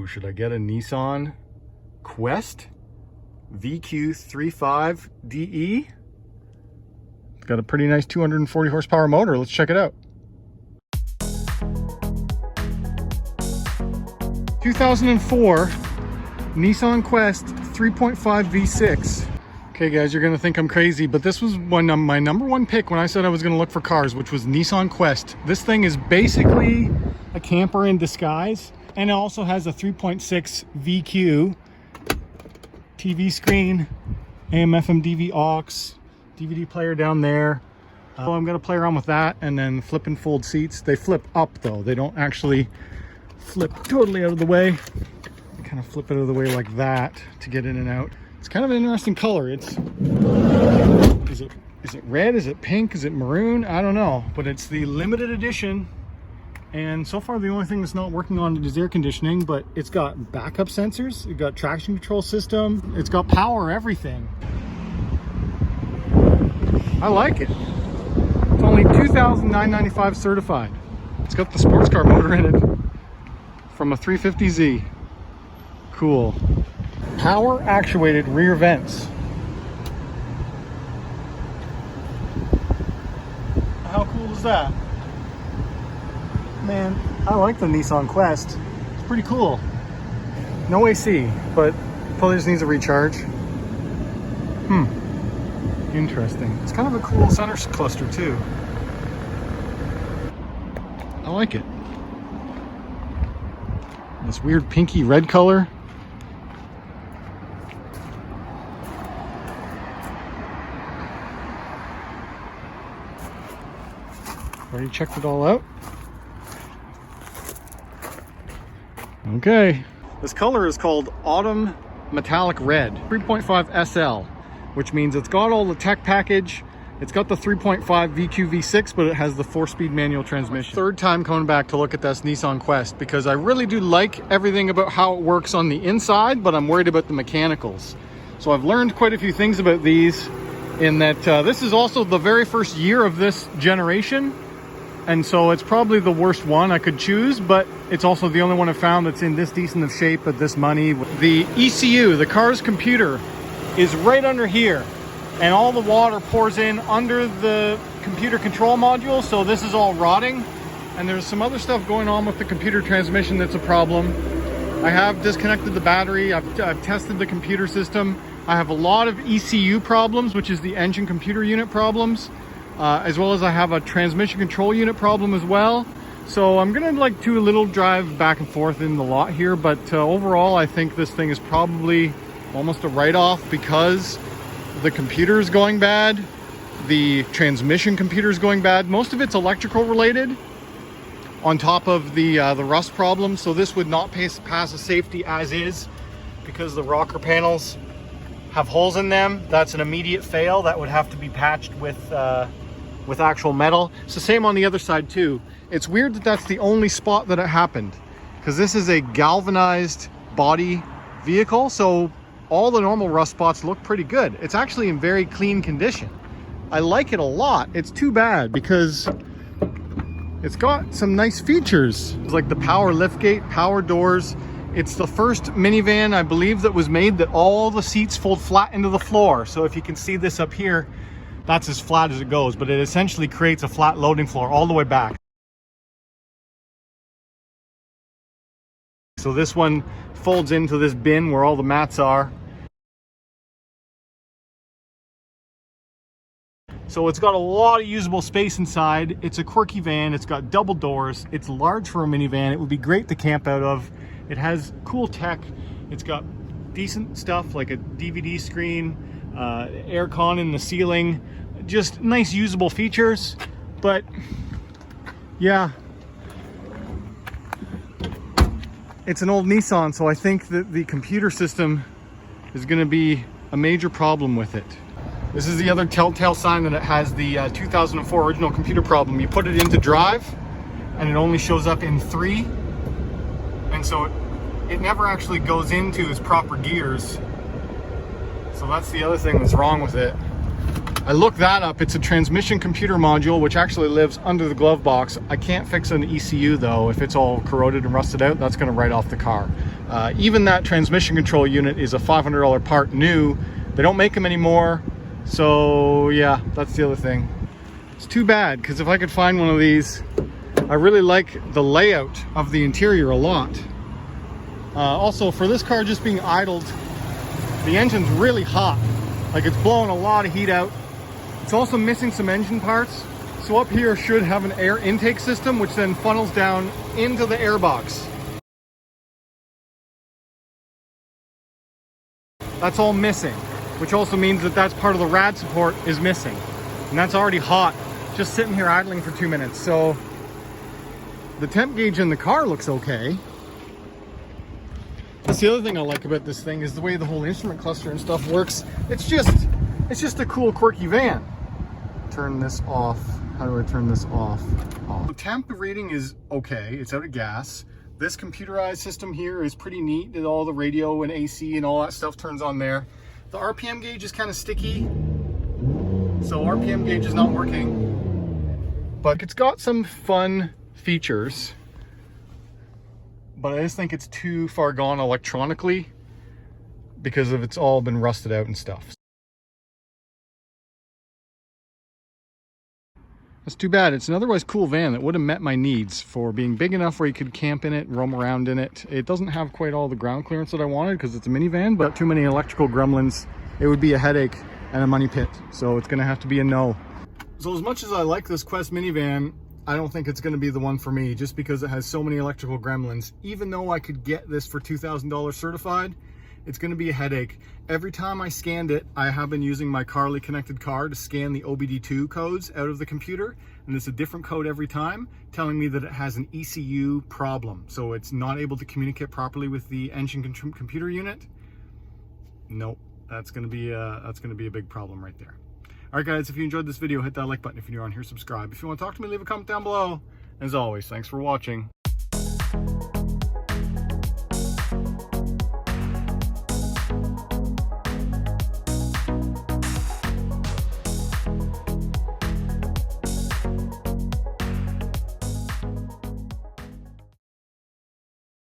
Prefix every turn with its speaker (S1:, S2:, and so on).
S1: should I get a Nissan Quest VQ35DE? It's got a pretty nice 240 horsepower motor. Let's check it out. 2004 Nissan Quest 3.5 V6. Okay guys, you're gonna think I'm crazy, but this was my number one pick when I said I was gonna look for cars, which was Nissan Quest. This thing is basically a camper in disguise, and it also has a 3.6 VQ, TV screen, AM FM DV aux, DVD player down there. So I'm gonna play around with that, and then flip and fold seats. They flip up though, they don't actually flip totally out of the way. I kind of flip it out of the way like that to get in and out. It's kind of an interesting color. Is it red? Is it pink? Is it maroon? I don't know, but it's the limited edition. And so far the only thing that's not working on it is air conditioning, but it's got backup sensors, it's got traction control system, it's got power, everything. I like it. It's only $2,995 certified. It's got the sports car motor in it from a 350Z. Cool. Power actuated rear vents. How cool is that? Man, I like the Nissan Quest. It's pretty cool. No AC, but probably just needs a recharge. Interesting. It's kind of a cool center cluster too. I like it. This weird pinky red color. Already checked it all out. Okay. This color is called Autumn Metallic Red 3.5 SL, which means it's got all the tech package. It's got the 3.5 VQ V6, but it has the 4-speed manual transmission. Third time coming back to look at this Nissan Quest, because I really do like everything about how it works on the inside, but I'm worried about the mechanicals. So I've learned quite a few things about these, in that this is also the very first year of this generation. And so it's probably the worst one I could choose, but it's also the only one I found that's in this decent of shape at this money. The ECU, the car's computer, is right under here, and all the water pours in under the computer control module, so this is all rotting. And there's some other stuff going on with the computer transmission that's a problem. I have disconnected the battery, I've tested the computer system. I have a lot of ECU problems, which is the engine computer unit problems. As well as I have a transmission control unit problem as well. So I'm gonna do a little drive back and forth in the lot here, but overall I think this thing is probably almost a write-off, because the computer is going bad, the transmission computer is going bad. Most of it's electrical related, on top of the rust problem. So this would not pass a safety as is, because the rocker panels have holes in them. That's an immediate fail. That would have to be patched with actual metal. It's the same on the other side too. It's weird that that's the only spot that it happened, because this is a galvanized body vehicle, so all the normal rust spots look pretty good. It's actually in very clean condition. I like it a lot. It's too bad because it's got some nice features, like the power liftgate, power doors. It's the first minivan, I believe, that was made that all the seats fold flat into the floor. So if you can see this up here, that's as flat as it goes, but it essentially creates a flat loading floor all the way back. So this one folds into this bin where all the mats are. So it's got a lot of usable space inside. It's a Quirky van, it's got double doors, it's large for a minivan, it would be great to camp out of. It has cool tech, it's got decent stuff like a DVD screen, air con in the ceiling, just nice usable features. But yeah, it's an old Nissan, so I think that the computer system is going to be a major problem with it. This is the other telltale sign that it has the 2004 original computer problem. You put it into drive and it only shows up in 3, and so it never actually goes into its proper gears. So that's the other thing that's wrong with it. I looked that up. It's a transmission computer module, which actually lives under the glove box. I can't fix an ECU though. If it's all corroded and rusted out, that's gonna write off the car. Even that transmission control unit is a $500 part new. They don't make them anymore. So yeah, that's the other thing. It's too bad, because if I could find one of these, I really like the layout of the interior a lot. Also, for this car just being idled, the engine's really hot. Like, it's blowing a lot of heat out. It's also missing some engine parts. So up here should have an air intake system, which then funnels down into the airbox. That's all missing, which also means that that's part of the rad support is missing. And that's already hot, just sitting here idling for 2 minutes. So the temp gauge in the car looks okay. That's the other thing I like about this thing, is the way the whole instrument cluster and stuff works. It's just a cool, quirky van. Turn this off. How do I turn this off? The temp reading is okay. It's out of gas. This computerized system here is pretty neat. That all the radio and AC and all that stuff turns on there. The RPM gauge is kind of sticky, so RPM gauge is not working. But it's got some fun features. But I just think it's too far gone electronically because of it's all been rusted out and stuff. That's too bad. It's an otherwise cool van that would have met my needs for being big enough where you could camp in it, roam around in it. It doesn't have quite all the ground clearance that I wanted because it's a minivan, but too many electrical gremlins, it would be a headache and a money pit. So it's gonna have to be a no. So as much as I like this Quest minivan, I don't think it's gonna be the one for me just because it has so many electrical gremlins. Even though I could get this for $2,000 certified, it's gonna be a headache. Every time I scanned it, I have been using my Carly connected car to scan the OBD2 codes out of the computer, and it's a different code every time, telling me that it has an ECU problem. So it's not able to communicate properly with the engine computer unit. Nope, that's gonna be a big problem right there. All right, guys, if you enjoyed this video, hit that like button. If you're new on here, subscribe. If you want to talk to me, leave a comment down below. As always, thanks for watching.